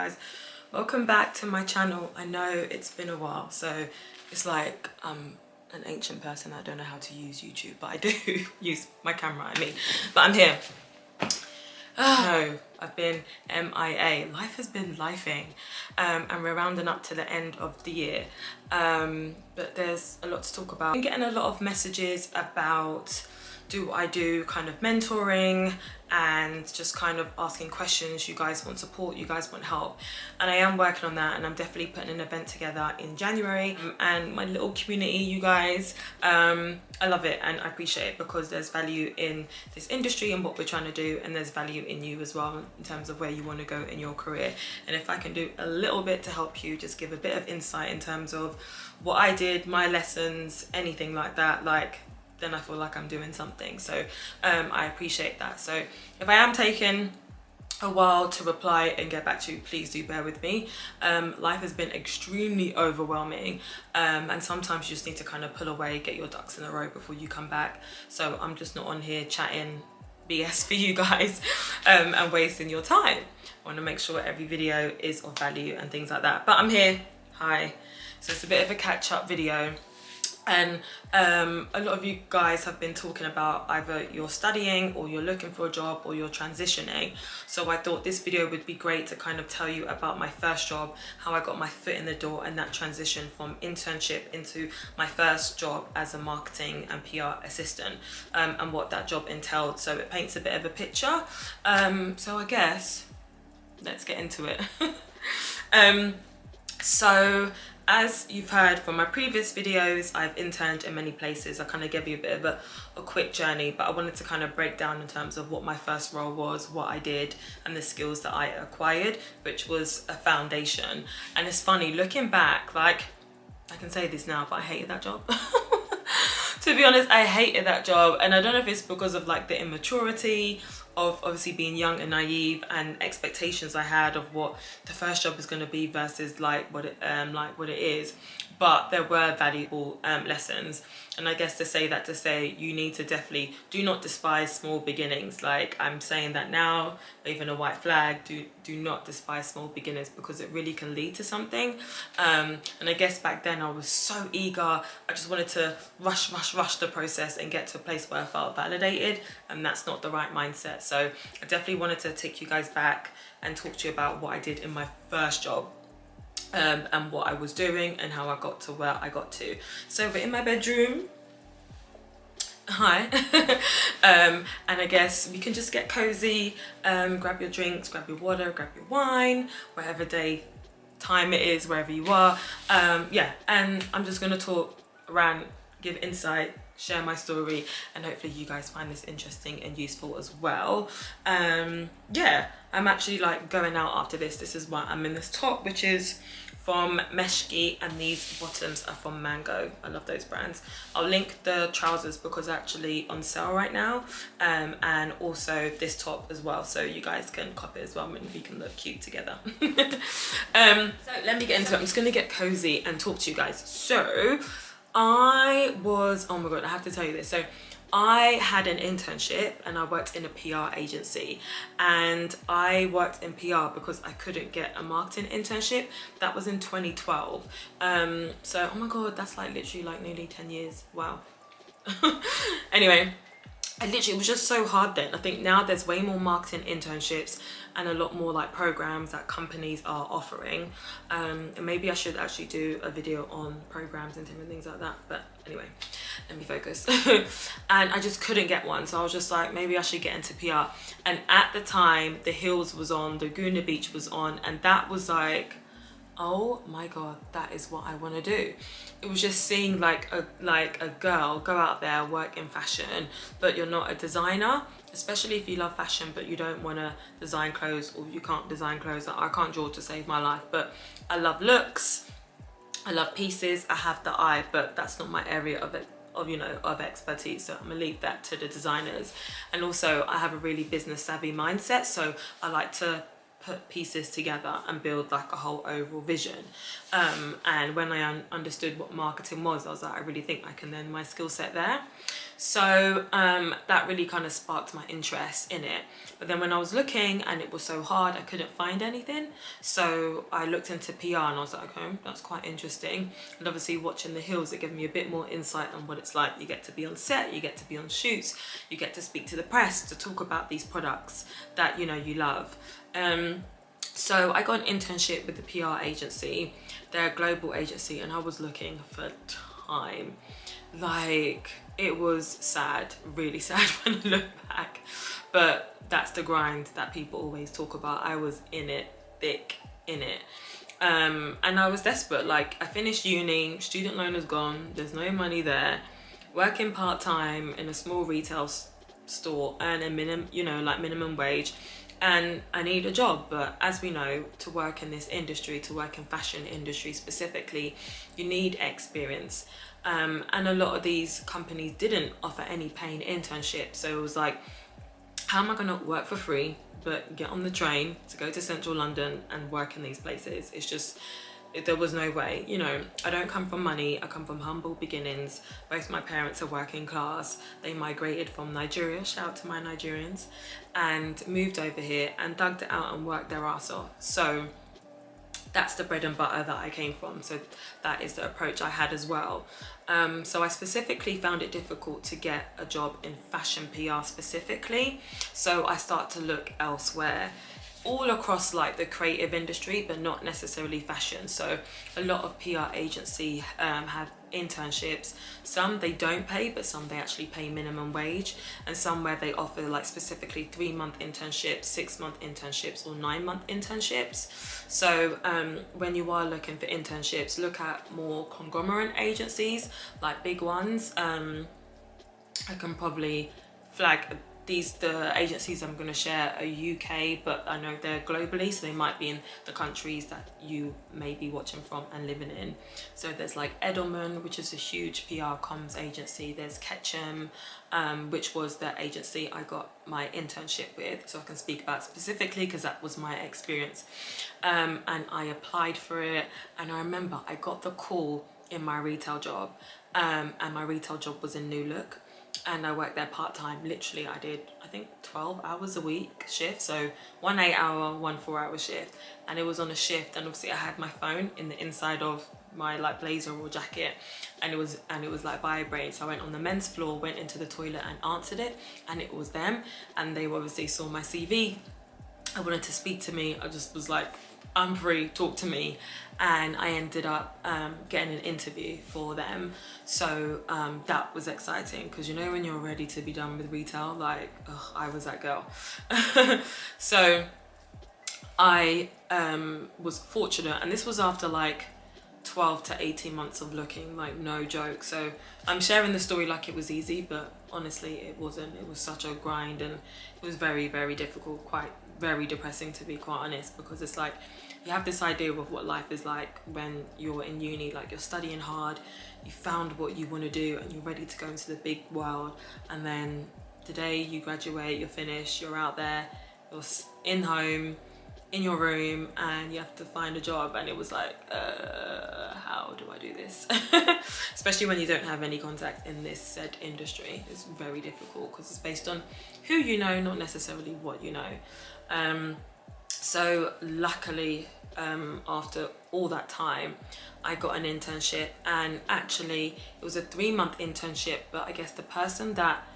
guys, welcome back to my channel. I know it's been a while, so it's like I'm an ancient person. I don't know how to use YouTube, but I do use my camera, but I'm here. No, I've been MIA. Life has been lifing, and we're rounding up to the end of the year, but there's a lot to talk about. I'm getting a lot of messages about do I do kind of mentoring and just kind of asking questions. You guys want support, you guys want help, and I am working on that, and I'm definitely putting an event together in January. And my little community, you guys, I love it and I appreciate it because there's value in this industry and what we're trying to do, and there's value in you as well in terms of where you want to go in your career. And if I can do a little bit to help you, just give a bit of insight in terms of what I did, my lessons, anything like that, then I feel like I'm doing something. So I appreciate that. So if I am taking a while to reply and get back to you, please do bear with me. Life has been extremely overwhelming, and sometimes you just need to kind of pull away, get your ducks in a row before you come back. So I'm just not on here chatting BS for you guys and wasting your time. I want to make sure every video is of value and things like that, but I'm here. Hi. So it's a bit of a catch-up video. And a lot of you guys have been talking about either you're studying or you're looking for a job or you're transitioning. So I thought this video would be great to kind of tell you about my first job, how I got my foot in the door and that transition from internship into my first job as a marketing and PR assistant, and what that job entailed. So it paints a bit of a picture. So I guess let's get into it. So as you've heard from my previous videos, I've interned in many places. I kind of gave you a bit of a quick journey, but I wanted to kind of break down in terms of what my first role was, what I did, and the skills that I acquired, which was a foundation. And it's funny, looking back, like, I can say this now, but I hated that job. To be honest, I hated that job, and I don't know if it's because of like the immaturity of obviously being young and naive and expectations I had of what the first job is going to be versus like what it is. But there were valuable lessons, and I guess to say you need to definitely do not despise small beginnings. Like, I'm saying that now, even a white flag, do not despise small beginnings, because it really can lead to something. And I guess back then I was so eager, I just wanted to rush the process and get to a place where I felt validated, and that's not the right mindset. So I definitely wanted to take you guys back and talk to you about what I did in my first job. And what I was doing and how I got to where I got to. So we're in my bedroom. Hi. And I guess we can just get cozy, grab your drinks, grab your water, grab your wine, whatever time it is, wherever you are. Yeah, and I'm just gonna talk, rant, give insight, share my story, and hopefully you guys find this interesting and useful as well. Yeah, I'm actually like going out after this. This is why I'm in this top, which is from Meshki, and these bottoms are from Mango. I love those brands. I'll link the trousers because they're actually on sale right now, and also this top as well, so you guys can copy it as well and we can look cute together. So let me get into it. I'm just gonna get cozy and talk to you guys. So I was, oh my god, I have to tell you this. So I had an internship and I worked in a PR agency, and I worked in PR because I couldn't get a marketing internship. That was in 2012. So, oh my god, that's like literally like nearly 10 years. Wow. Anyway, it was just so hard then. I think now there's way more marketing internships and a lot more like programs that companies are offering. And maybe I should actually do a video on programs and different things like that. But anyway, let me focus. And I just couldn't get one. So I was just like, maybe I should get into PR. And at the time, The Hills was on, Laguna Beach was on, and that was like, oh my god, that is what I want to do. It was just seeing like a girl go out there, work in fashion, but you're not a designer, especially if you love fashion but you don't want to design clothes, or you can't design clothes. I can't draw to save my life, but I love looks, I love pieces, I have the eye, but that's not my area of expertise, so I'm gonna leave that to the designers. And also I have a really business savvy mindset, so I like to put pieces together and build like a whole overall vision. And when I understood what marketing was, I was like, I really think I can lend my skill set there. So that really kind of sparked my interest in it. But then when I was looking and it was so hard, I couldn't find anything. So I looked into PR and I was like, okay, that's quite interesting. And obviously watching The Hills, it gave me a bit more insight on what it's like. You get to be on set, you get to be on shoots, you get to speak to the press to talk about these products that, you know, you love. So I got an internship with the PR agency. They're a global agency, and I was looking for time. Like, it was sad, really sad when I look back, but that's the grind that people always talk about. I was in it, thick in it. And I was desperate. Like, I finished uni, student loan is gone, there's no money there, working part-time in a small retail store, earning minimum wage, and I need a job. But as we know, to work in this industry, to work in fashion industry specifically, you need experience. And a lot of these companies didn't offer any paying internships. So it was like, how am I gonna work for free, but get on the train to go to central London and work in these places? It's just, there was no way. You know, I don't come from money, I come from humble beginnings. Both my parents are working class. They migrated from Nigeria, shout out to my Nigerians, and moved over here and dug it out and worked their ass off. So that's the bread and butter that I came from. So that is the approach I had as well. So I specifically found it difficult to get a job in fashion PR specifically. So I start to look elsewhere, all across like the creative industry, but not necessarily fashion. So a lot of PR agency have internships. Some they don't pay, but some they actually pay minimum wage, and some where they offer like specifically 3-month internships, 6-month internships, or 9-month internships. So when you are looking for internships, look at more conglomerate agencies, like big ones. I can probably flag the agencies I'm going to share are UK, but I know they're globally, so they might be in the countries that you may be watching from and living in. So there's like Edelman, which is a huge PR comms agency. There's Ketchum, which was the agency I got my internship with, so I can speak about specifically because that was my experience. And I applied for it, and I remember I got the call in my retail job, and my retail job was in New Look. And I worked there part-time. Literally, I did, I think, 12 hours a week shift. So one 8-hour, one 4-hour shift. And it was on a shift. And obviously I had my phone in the inside of my like blazer or jacket. And it was like vibrating. So I went on the men's floor, went into the toilet and answered it. And it was them. And they obviously saw my CV. I wanted to speak to me. I just was like, I'm free, talk to me. And I ended up getting an interview for them. So that was exciting, because you know when you're ready to be done with retail, like, ugh, I was that girl. So I was fortunate, and this was after like 12 to 18 months of looking, like no joke. So I'm sharing the story like it was easy, but honestly it wasn't. It was such a grind, and it was very, very difficult, quite very depressing to be quite honest, because it's like you have this idea of what life is like when you're in uni, like you're studying hard, you found what you want to do and you're ready to go into the big world, and then the day you graduate, you're finished, you're out there, you're in home, in your room, and you have to find a job. And it was like, how do I do this? Especially when you don't have any contact in this said industry. It's very difficult because it's based on who you know, not necessarily what you know. So luckily, after all that time, I got an internship, and actually it was a 3-month internship, but I guess the person that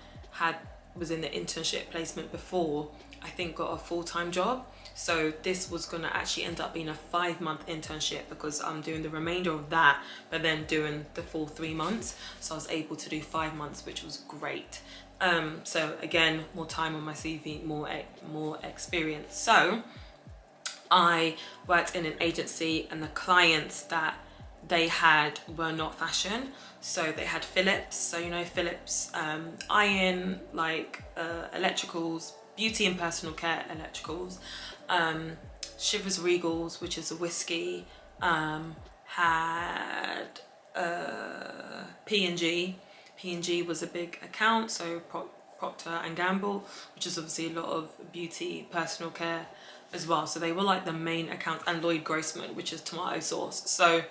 was in the internship placement before, I think got a full-time job. So this was gonna actually end up being a 5-month internship, because I'm doing the remainder of that, but then doing the full 3 months. So I was able to do 5 months, which was great. So again, more time on my CV, more experience. So I worked in an agency, and the clients that they had were not fashion. So they had Philips, so you know Philips, iron, like electricals, beauty and personal care electricals, Shivers Regals, which is a whiskey, had P&G. P&G was a big account, so Procter and Gamble, which is obviously a lot of beauty, personal care as well. So they were like the main accounts, and Lloyd Grossman, which is tomato sauce. So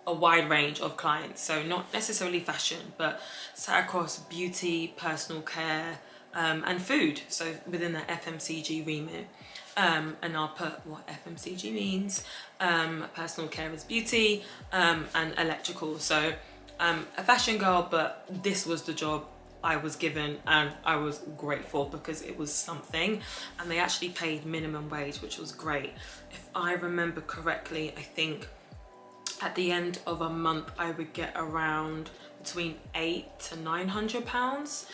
a wide range of clients, so not necessarily fashion, but sat across beauty, personal care, and food, so within the FMCG remit. And I'll put what FMCG means. Personal care is beauty, and electrical. So a fashion girl, but this was the job I was given, and I was grateful because it was something, and they actually paid minimum wage, which was great. If I remember correctly, I think at the end of a month I would get around between £800 to £900,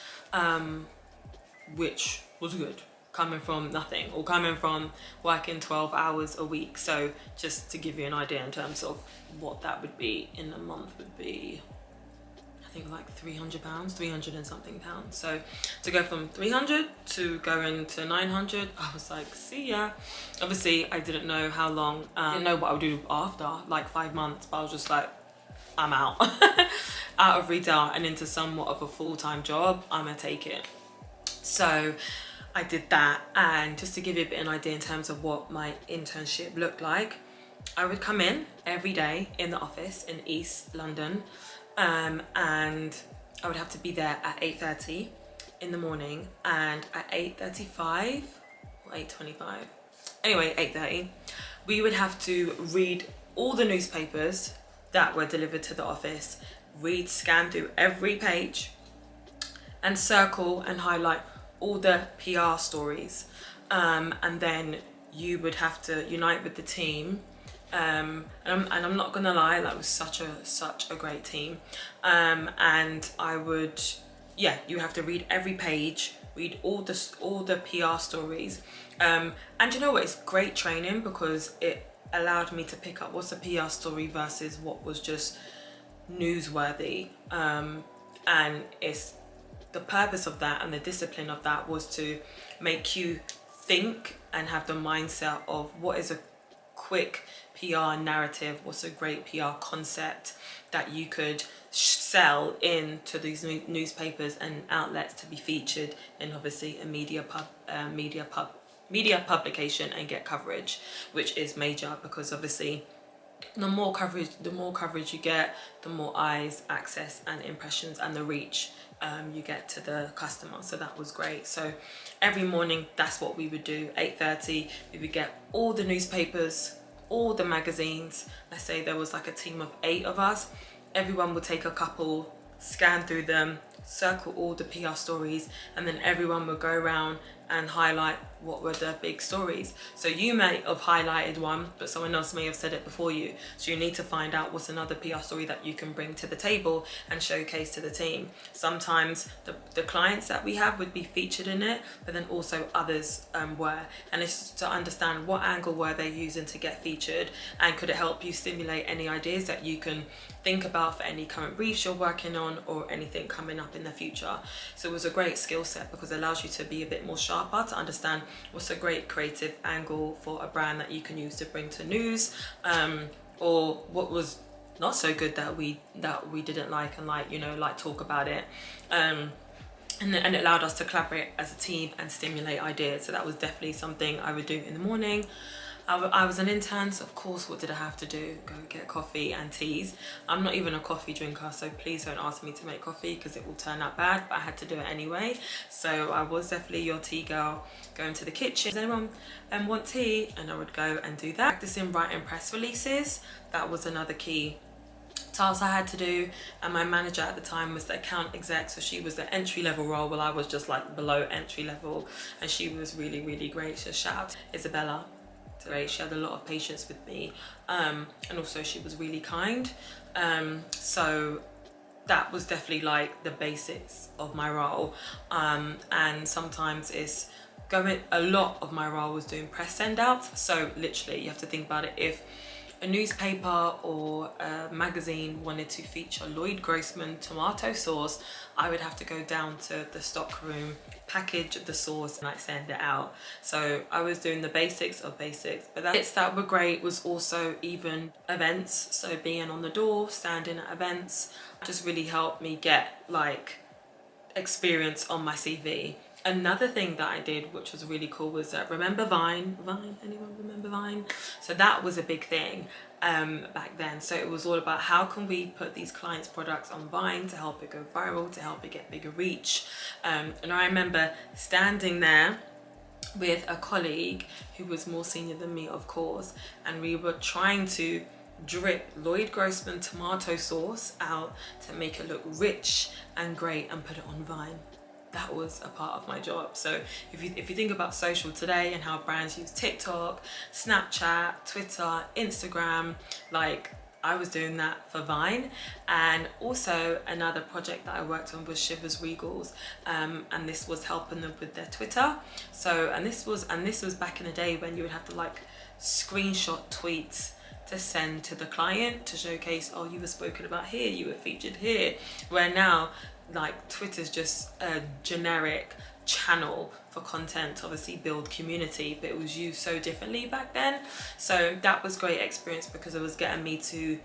which was good, coming from nothing, or coming from working 12 hours a week. So just to give you an idea in terms of what that would be in a month, would be, I think, like £300, 300 and something pounds. So to go from 300 to going to 900, I was like, see ya. Obviously I didn't know how long, didn't know what I would do after, like 5 months, but I was just like, I'm out. Out of retail and into somewhat of a full-time job, I'm gonna take it. So I did that, and just to give you a bit of an idea in terms of what my internship looked like, I would come in every day in the office in East London, and I would have to be there at 8:30 in the morning, and at 8:35 or 8:25, anyway 8:30, we would have to read all the newspapers that were delivered to the office, scan through every page and circle and highlight all the PR stories, and then you would have to unite with the team, and I'm not gonna lie, that was such a great team, and I would, yeah, you have to read every page, read all the PR stories, and you know what, it's great training because it allowed me to pick up what's a PR story versus what was just newsworthy, and it's the purpose of that and the discipline of that was to make you think and have the mindset of what is a quick PR narrative, what's a great PR concept that you could sell into these newspapers and outlets to be featured in, obviously, a media publication and get coverage, which is major because obviously the more coverage you get, the more eyes, access and impressions and the reach you get to the customer. So that was great. So every morning that's what we would do. 8:30 we would get all the newspapers, all the magazines. Let's say there was like a team of 8 of us, everyone would take a couple, scan through them, circle all the PR stories, and then everyone would go around and highlight what were the big stories. So you may have highlighted one, but someone else may have said it before you. So you need to find out what's another PR story that you can bring to the table and showcase to the team. Sometimes the clients that we have would be featured in it, but then also others were. And it's to understand what angle were they using to get featured, and could it help you stimulate any ideas that you can think about for any current briefs you're working on or anything coming up in the future. So it was a great skill set because it allows you to be a bit more sharper to understand what's a great creative angle for a brand that you can use to bring to news, or what was not so good that we didn't like and talk about it, and it allowed us to collaborate as a team and stimulate ideas. So that was definitely something I would do in the morning. I was an intern, so of course what did I have to do? Go get coffee and teas. I'm not even a coffee drinker, so please don't ask me to make coffee because it will turn out bad, but I had to do it anyway. So I was definitely your tea girl, going to the kitchen. Does anyone want tea? And I would go and do that. Practicing writing press releases, that was another key task I had to do. And my manager at the time was the account exec, so she was the entry-level role while I was just like below entry level, and she was really, really great. So shout out to Isabella. She had a lot of patience with me, and also she was really kind, so that was definitely like the basics of my role, and sometimes it's a lot of my role was doing press send outs. So literally you have to think about it, if a newspaper or a magazine wanted to feature Lloyd Grossman tomato sauce, I would have to go down to the stock room, package the sauce and send it out. So I was doing the basics of basics, but the bits that were great was also even events. So being on the door, standing at events, just really helped me get like experience on my CV. Another thing that I did, which was really cool, was remember Vine? Anyone remember Vine? So that was a big thing back then. So it was all about how can we put these clients' products on Vine to help it go viral, to help it get bigger reach. And I remember standing there with a colleague who was more senior than me, of course, and we were trying to drip Lloyd Grossman tomato sauce out to make it look rich and great and put it on Vine. That was a part of my job. So if you think about social today and how brands use TikTok, Snapchat, Twitter, Instagram, like I was doing that for Vine. And also another project that I worked on was Shivers Regals, and this was helping them with their Twitter. So and this was back in the day when you would have to like screenshot tweets to send to the client to showcase, oh, you were spoken about here, you were featured here. Where now, like, Twitter's just a generic channel for content to obviously build community, but it was used so differently back then. So that was great experience because it was getting me to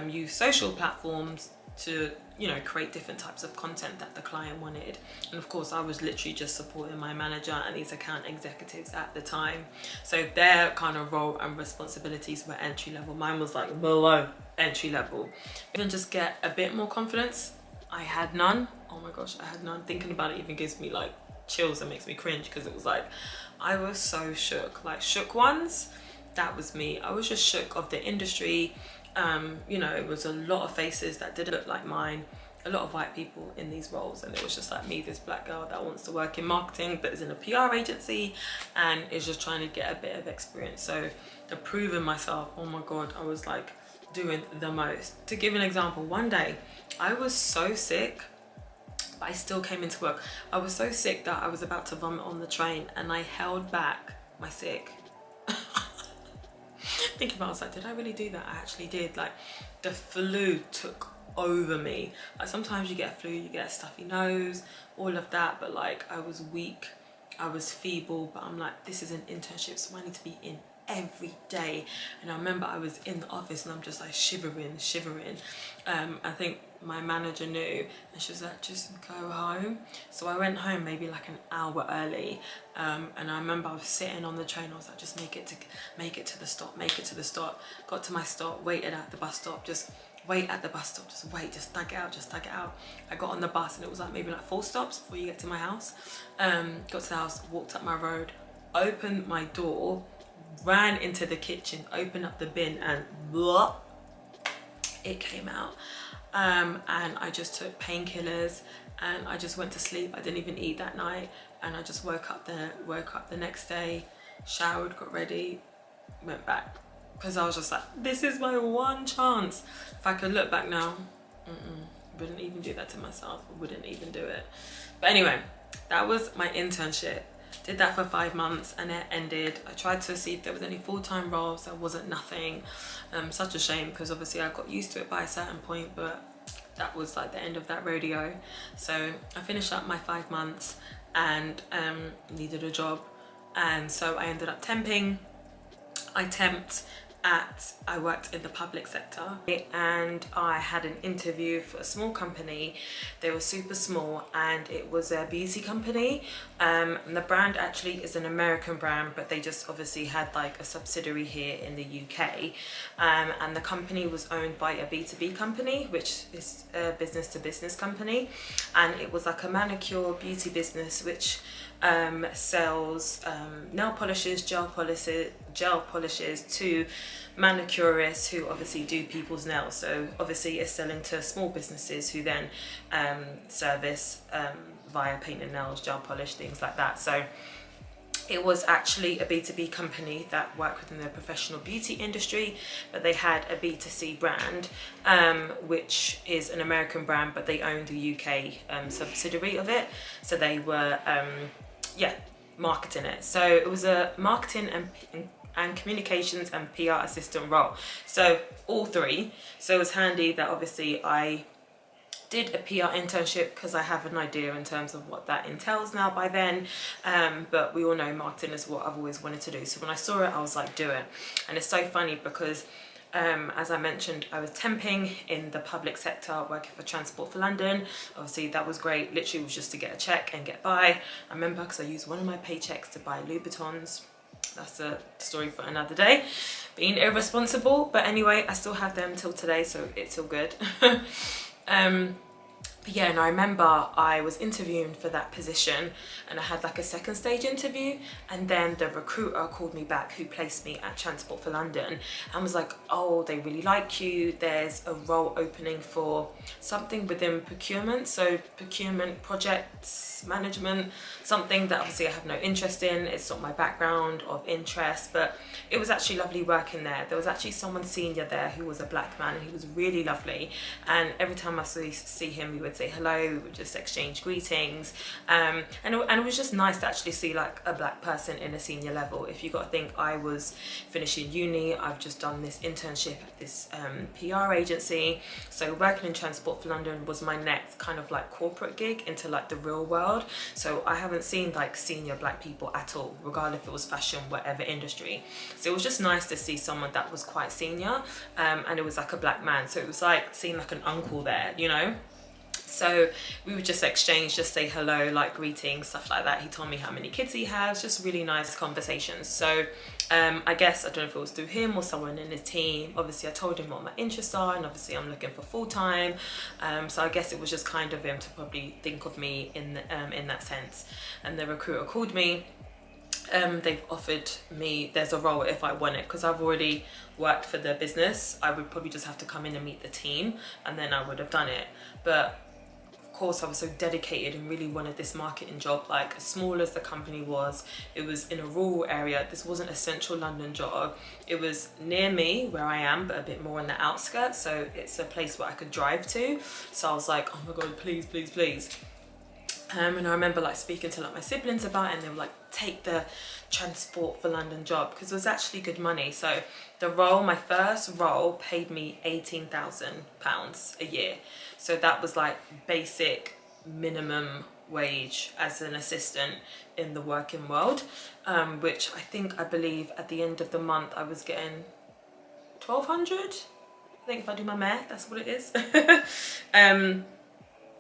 use social platforms to, you know, create different types of content that the client wanted. And of course I was literally just supporting my manager and these account executives at the time, so their kind of role and responsibilities were entry level. Mine was like below entry level. Even just get a bit more confidence, I had none. Oh my gosh, I had none. Thinking about it even gives me like chills and makes me cringe, because it was like I was so shook, like shook ones. That was me. I was just shook of the industry. You know, it was a lot of faces that didn't look like mine, a lot of white people in these roles, and it was just like me, this black girl that wants to work in marketing but is in a PR agency and is just trying to get a bit of experience. So to proving myself, oh my god, I was like doing the most. To give an example, one day I was so sick, but I still came into work. I was so sick that I was about to vomit on the train and I held back my sick. Thinking about it, I was like, did I really do that? I actually did. Like, the flu took over me. Like, sometimes you get a flu, you get a stuffy nose, all of that, but like I was weak, I was feeble, but I'm like, this is an internship, so I need to be in every day. And I remember I was in the office and I'm just like shivering. I think my manager knew and she was like, just go home. So I went home maybe like an hour early, and I remember I was sitting on the train. I was like, just make it to the stop. Got to my stop, waited at the bus stop, just wait at the bus stop, just wait, just thug it out. I got on the bus and it was like maybe like 4 stops before you get to my house. Got to the house, walked up my road, opened my door, ran into the kitchen, opened up the bin, and blah, it came out. And I just took painkillers and I just went to sleep. I didn't even eat that night, and I just woke up the next day, showered, got ready, went back, because I was just like, this is my one chance. If I could look back now, wouldn't even do that to myself, wouldn't even do it. But anyway, that was my internship. Did that for 5 months and it ended. I tried to see if there was any full-time roles. There wasn't nothing. Such a shame, because obviously I got used to it by a certain point, but that was like the end of that rodeo. So I finished up my 5 months and needed a job, and so I ended up temping. I worked in the public sector, and I had an interview for a small company. They were super small and it was a beauty company. And the brand actually is an American brand, but they just obviously had like a subsidiary here in the UK. And the company was owned by a B2B company, which is a business to business company. And it was like a manicure beauty business, which sells nail polishes, gel polishes to manicurists who obviously do people's nails. So obviously it's selling to small businesses who then service via painting nails, gel polish, things like that. So it was actually a B2B company that worked within the professional beauty industry, but they had a B2C brand, which is an American brand, but they owned the UK subsidiary of it. So they were marketing it. So it was a marketing and communications and PR assistant role. So all three. So it was handy that obviously I did a PR internship, because I have an idea in terms of what that entails now by then. But we all know marketing is what I've always wanted to do. So when I saw it, I was like, do it. And it's so funny because As I mentioned, I was temping in the public sector, working for Transport for London. Obviously that was great, literally was just to get a check and get by. I remember because I used one of my paychecks to buy Louboutins. That's a story for another day, being irresponsible. But anyway, I still have them till today, so it's all good. But yeah, and I remember I was interviewing for that position and I had like a second stage interview, and then the recruiter called me back who placed me at Transport for London and was like, oh, they really like you, there's a role opening for something within procurement, so procurement projects management, something that obviously I have no interest in, it's not my background of interest, but it was actually lovely working there. There was actually someone senior there who was a black man and he was really lovely, and every time I see him we would say hello, we would just exchange greetings, and it was just nice to actually see like a black person in a senior level. If you got to think, I was finishing uni, I've just done this internship at this PR agency, so working in Transport for London was my next kind of like corporate gig into like the real world. So I haven't seen like senior black people at all, regardless if it was fashion, whatever industry. So it was just nice to see someone that was quite senior, and it was like a black man, so it was like seeing like an uncle there, you know. So we would just exchange, just say hello, like greetings, stuff like that. He told me how many kids he has, just really nice conversations. So I guess, I don't know if it was through him or someone in his team, obviously I told him what my interests are, and obviously I'm looking for full-time. So I guess it was just kind of him to probably think of me in that sense. And the recruiter called me. They've offered me, there's a role if I want it, because I've already worked for the business. I would probably just have to come in and meet the team and then I would have done it. But of course I was so dedicated and really wanted this marketing job. Like, as small as the company was, it was in a rural area. This wasn't a central London job. It was near me where I am, but a bit more on the outskirts, so it's a place where I could drive to. So I was like, oh my god, please, please, please. And I remember like speaking to like my siblings about it, and they were like, take the Transport for London job, because it was actually good money. So the role, my first role, paid me £18,000 a year. So that was like basic minimum wage as an assistant in the working world, which I believe at the end of the month I was getting 1,200. I think if I do my math, that's what it is.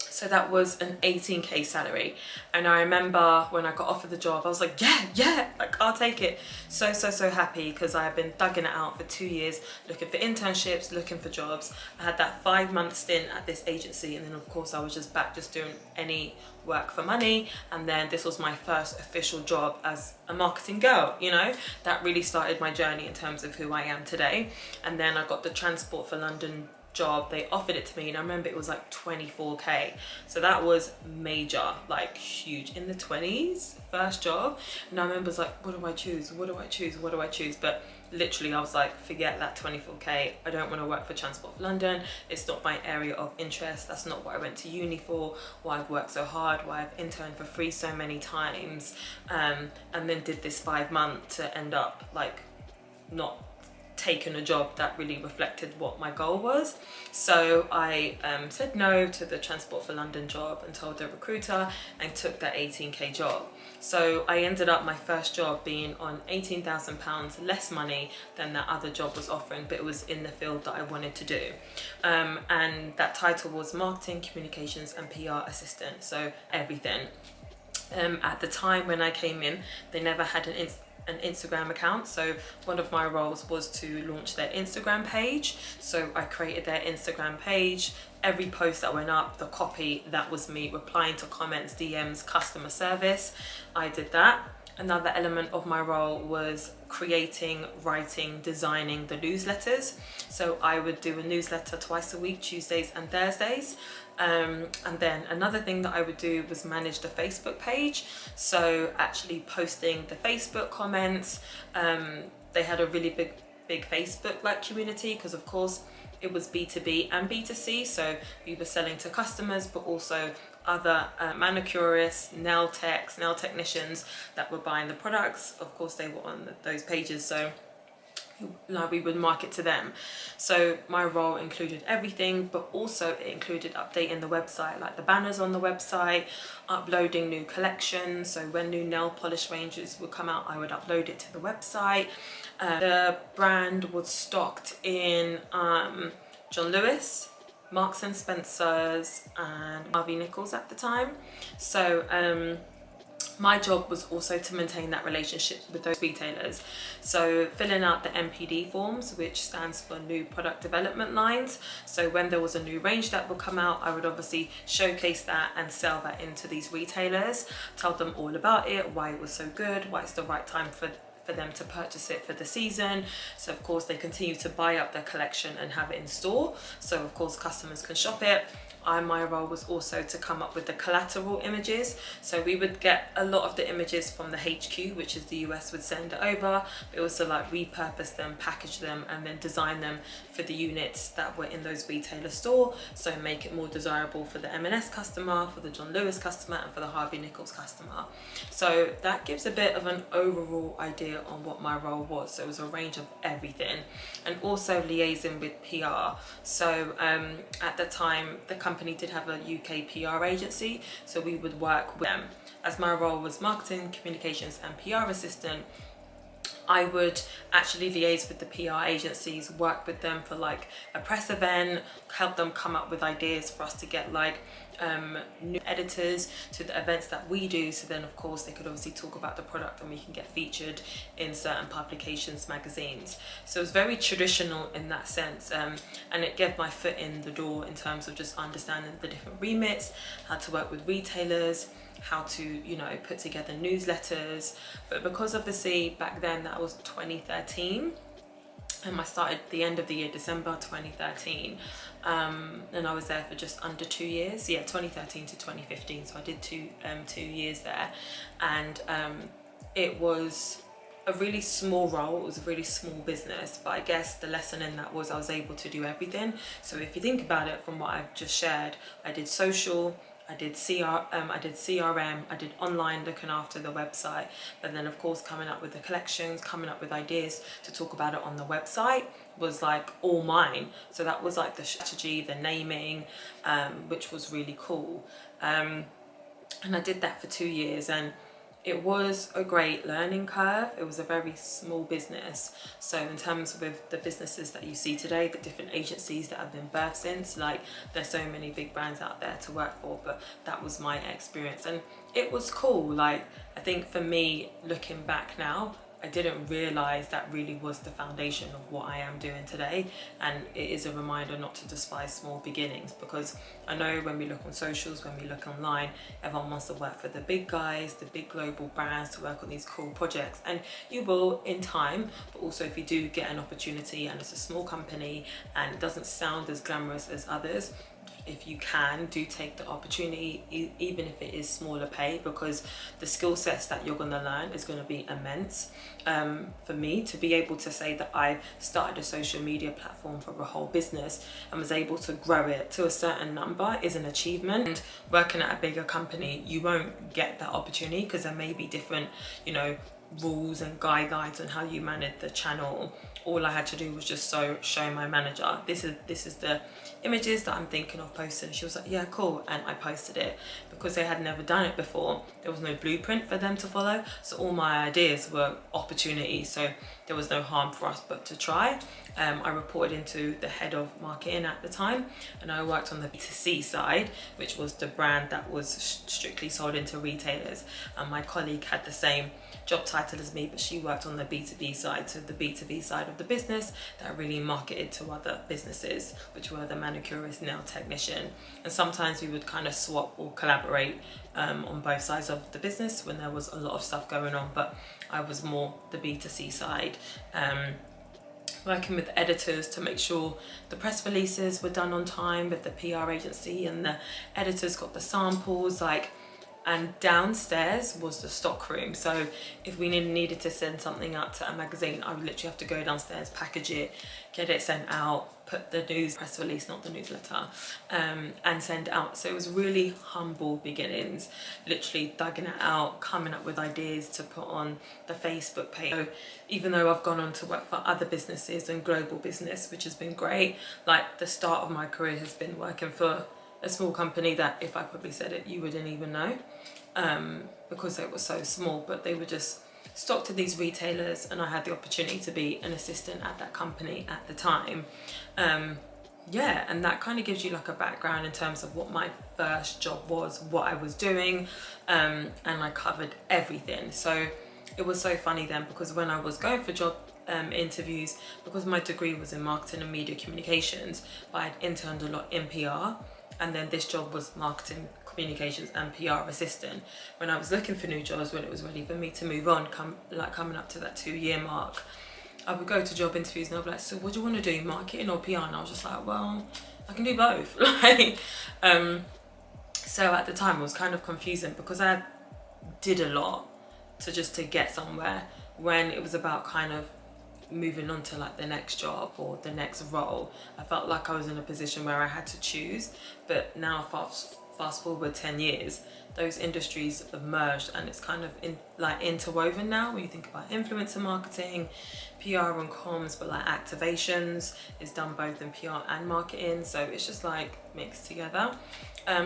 So that was an 18k salary, and I remember when I got offered the job I was like, yeah, like I'll take it. So happy, because I had been thugging it out for 2 years, looking for internships, looking for jobs. I had that 5-month stint at this agency, and then of course I was just back just doing any work for money, and then this was my first official job as a marketing girl, you know. That really started my journey in terms of who I am today. And then I got the Transport for London job, they offered it to me, and I remember it was like 24k, so that was major, like huge, in the 20s, first job. And I remember I was like, what do I choose, what do I choose, what do I choose? But literally I was like, forget that 24k, I don't want to work for Transport for London, it's not my area of interest, that's not what I went to uni for, why I've worked so hard, why I've interned for free so many times, and then did this 5 months to end up like not taken a job that really reflected what my goal was. So I said no to the Transport for London job and told the recruiter, and took that 18k job. So I ended up my first job being on £18,000 less money than that other job was offering, but it was in the field that I wanted to do. And that title was Marketing, Communications and PR Assistant, so everything. At the time when I came in, they never had an Instagram account, so one of my roles was to launch their Instagram page. So I created their Instagram page. Every post that went up, the copy, that was me, replying to comments, DMs, customer service, I did that. Another element of my role was creating, writing, designing the newsletters. So I would do a newsletter twice a week, Tuesdays and Thursdays. And then another thing that I would do was manage the Facebook page. So actually posting the Facebook comments. They had a really big Facebook like community, because of course it was B2B and B2C. So we were selling to customers, but also other manicurists, nail techs, nail technicians that were buying the products. Of course they were on those pages. So we would market to them. So my role included everything, but also it included updating the website, like the banners on the website, uploading new collections. So when new nail polish ranges would come out, I would upload it to the website. The brand was stocked in John Lewis, Marks and Spencer's, and Harvey Nichols at the time. So my job was also to maintain that relationship with those retailers. So filling out the NPD forms, which stands for new product development lines. So when there was a new range that would come out, I would obviously showcase that and sell that into these retailers, tell them all about it, why it was so good, why it's the right time for them to purchase it for the season. So of course they continue to buy up their collection and have it in store, so of course customers can shop it. My role was also to come up with the collateral images. So we would get a lot of the images from the HQ, which is the US, would send it over. We also like repurpose them, package them, and then design them for the units that were in those retailer store. So make it more desirable for the M&S customer, for the John Lewis customer, and for the Harvey Nichols customer. So that gives a bit of an overall idea on what my role was. So it was a range of everything, and also liaising with PR. So at the time, the company did have a UK PR agency, so we would work with them. As my role was marketing, communications, and PR assistant, I would actually liaise with the PR agencies, work with them for like a press event, help them come up with ideas for us to get like new editors to the events that we do. So then of course they could obviously talk about the product and we can get featured in certain publications, magazines. So it was very traditional in that sense, and it gave my foot in the door in terms of just understanding the different remits, how to work with retailers, how to, you know, put together newsletters. But because obviously back then that was 2013, and I started the end of the year, December 2013, and I was there for just under 2 years. Yeah, 2013 to 2015, so I did two years there. And it was a really small role, it was a really small business, but I guess the lesson in that was I was able to do everything. So if you think about it from what I've just shared, I did social, I did CRM, I did online, looking after the website, but then of course coming up with the collections, coming up with ideas to talk about it on the website was like all mine. So that was like the strategy, the naming, which was really cool. And I did that for 2 years, and it was a great learning curve. It was a very small business. So in terms of the businesses that you see today, the different agencies that have been birthed since, like there's so many big brands out there to work for, but that was my experience. And it was cool. Like, I think for me, looking back now, I didn't realize that really was the foundation of what I am doing today. And it is a reminder not to despise small beginnings, because I know when we look on socials, when we look online, everyone wants to work for the big guys, the big global brands, to work on these cool projects. And you will in time, but also if you do get an opportunity and it's a small company and it doesn't sound as glamorous as others, if you can, do take the opportunity, even if it is smaller pay, because the skill sets that you're going to learn is going to be immense. For me to be able to say that I started a social media platform for a whole business and was able to grow it to a certain number is an achievement. And working at a bigger company, you won't get that opportunity because there may be different, you know, rules and guidelines on how you manage the channel. All I had to do was just show my manager, this is the images that I'm thinking of posting. She was like, yeah, cool. And I posted it. Because they had never done it before, there was no blueprint for them to follow, so all my ideas were opportunities. So there was no harm for us but to try. I reported into the head of marketing at the time, and I worked on the B2C side, which was the brand that was strictly sold into retailers. And my colleague had the same job title as me, but she worked on the B2B side, so the B2B side of the business that really marketed to other businesses, which were the manicurist, nail technician. And sometimes we would kind of swap or collaborate on both sides of the business when there was a lot of stuff going on, but I was more the B2C side. Working with editors to make sure the press releases were done on time with the PR agency, and the editors got the samples. Like, and downstairs was the stock room. So if we needed to send something out to a magazine, I would literally have to go downstairs, package it, get it sent out, put the news press release, not the newsletter, and send out. So it was really humble beginnings, literally thugging it out, coming up with ideas to put on the Facebook page. So even though I've gone on to work for other businesses and global business, which has been great, like the start of my career has been working for a small company that if I probably said it, you wouldn't even know, because it was so small, but they were just stocked to these retailers, and I had the opportunity to be an assistant at that company at the time. Yeah, and that kind of gives you like a background in terms of what my first job was, what I was doing, and I covered everything. So it was so funny then, because when I was going for job interviews, because my degree was in marketing and media communications, I had interned a lot in PR, and then this job was marketing, communications and PR assistant. When I was looking for new jobs, when it was ready for me to move on, coming up to that 2-year mark, I would go to job interviews and I'd be like, so what do you want to do, marketing or PR? And I was just like, well, I can do both. So at the time it was kind of confusing, because I did a lot to get somewhere, when it was about kind of moving on to like the next job or the next role, I felt like I was in a position where I had to choose. But now fast forward 10 years, those industries have merged, and it's kind of interwoven now. When you think about influencer marketing, PR and comms, but like activations is done both in PR and marketing, so it's just like mixed together,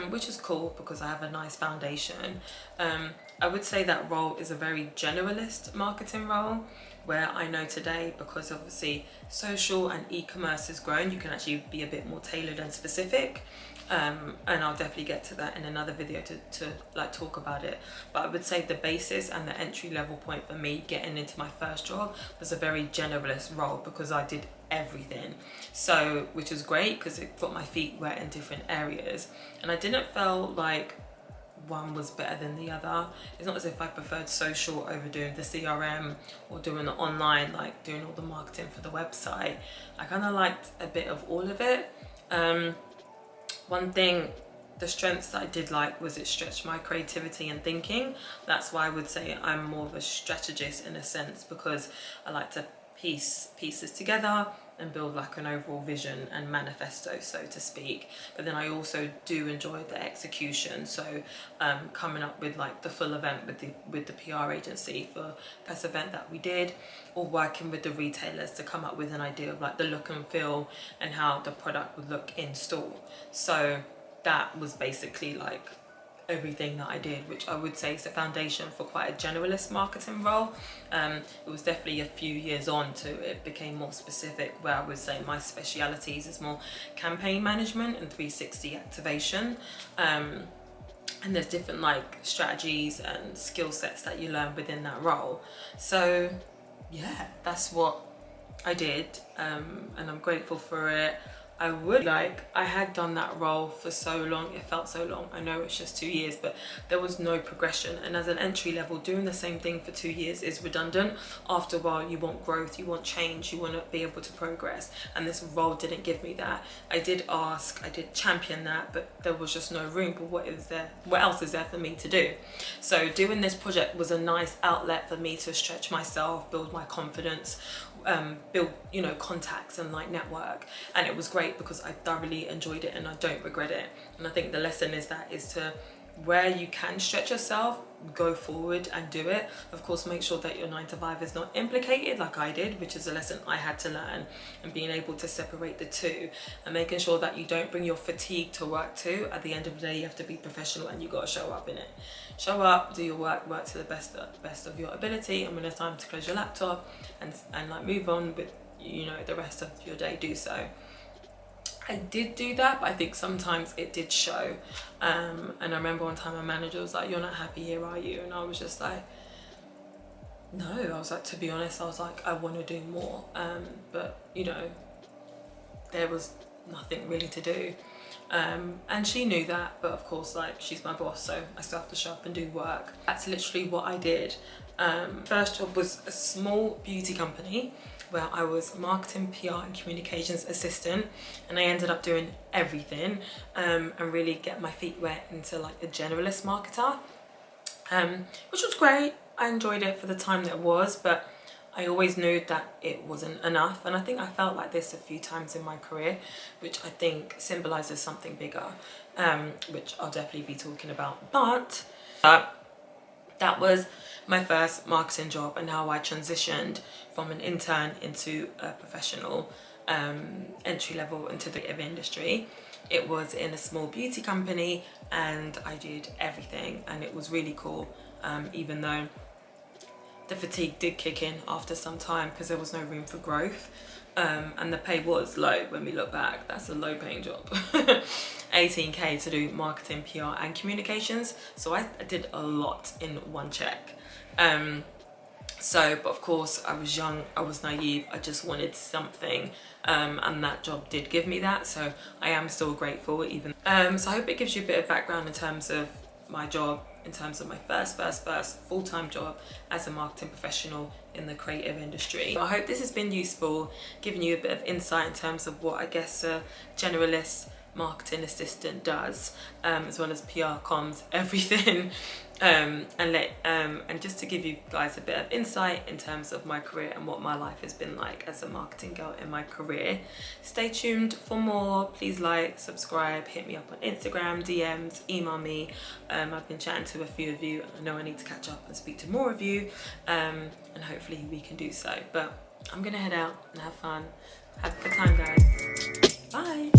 which is cool because I have a nice foundation. I would say that role is a very generalist marketing role, where I know today, because obviously social and e-commerce has grown, you can actually be a bit more tailored and specific. And I'll definitely get to that in another video to like talk about it. But I would say the basis and the entry level point for me getting into my first job was a very generalist role, because I did everything. So, which is great because it put my feet wet in different areas, and I didn't feel like one was better than the other. It's not as if I preferred social over doing the CRM or doing the online, like doing all the marketing for the website. I kind of liked a bit of all of it. One thing, the strengths that I did like was it stretched my creativity and thinking. That's why I would say I'm more of a strategist in a sense, because I like to piece pieces together and build like an overall vision and manifesto, so to speak. But then I also do enjoy the execution, so coming up with like the full event with the PR agency for this event that we did, or working with the retailers to come up with an idea of like the look and feel and how the product would look in store. So that was basically like everything that I did, which I would say is the foundation for quite a generalist marketing role. It was definitely a few years on to it became more specific, where I would say my specialities is more campaign management and 360 activation. And there's different like strategies and skill sets that you learn within that role. So yeah, that's what I did, and I'm grateful for it. I had done that role for so long, it felt so long. I know it's just 2 years, but there was no progression. And as an entry level, doing the same thing for 2 years is redundant. After a while, you want growth, you want change, you want to be able to progress. And this role didn't give me that. I did ask, I did champion that, but there was just no room. But what else is there for me to do? So doing this project was a nice outlet for me to stretch myself, build my confidence, build, you know, contacts and like network. And it was great because I thoroughly enjoyed it and I don't regret it. And I think the lesson is to where you can stretch yourself, go forward and do it. Of course, make sure that your 9 to 5 is not implicated like I did, which is a lesson I had to learn, and being able to separate the two and making sure that you don't bring your fatigue to work too. At the end of the day, you have to be professional and you got to show up in it. Show up, do your work to the best of your ability, and when it's time to close your laptop and like move on with, you know, the rest of your day, do so. I did do that, but I think sometimes it did show. And I remember one time my manager was like, "You're not happy here, are you?" And I was just like, no. I was like, to be honest, I was like, I want to do more. But, you know, there was nothing really to do. And she knew that, but of course, like, she's my boss, so I still have to show up and do work. That's literally what I did. First job was a small beauty company where I was marketing, PR and communications assistant, and I ended up doing everything and really get my feet wet into like a generalist marketer. which was great. I enjoyed it for the time that it was, but I always knew that it wasn't enough, and I think I felt like this a few times in my career, which I think symbolizes something bigger, which I'll definitely be talking about. But that was my first marketing job, and how I transitioned from an intern into a professional entry level into the creative industry. It was in a small beauty company, and I did everything, and it was really cool, even though the fatigue did kick in after some time because there was no room for growth, and the pay was low. When we look back, that's a low paying job. 18k to do marketing, PR and communications, so I did a lot in one check. But of course I was young, I was naive, I just wanted something, and that job did give me that, so I am still grateful. Even so I hope it gives you a bit of background in terms of my job, in terms of my first full-time job as a marketing professional in the creative industry. I hope this has been useful, giving you a bit of insight in terms of what I guess a generalist marketing assistant does, as well as PR, comms, everything, and just to give you guys a bit of insight in terms of my career and what my life has been like as a marketing girl in my career. Stay tuned for more. Please like, subscribe, hit me up on Instagram, DMs, email me. I've been chatting to a few of you. I know I need to catch up and speak to more of you, and hopefully we can do so. But I'm gonna head out and have fun. Have a good time, guys. Bye.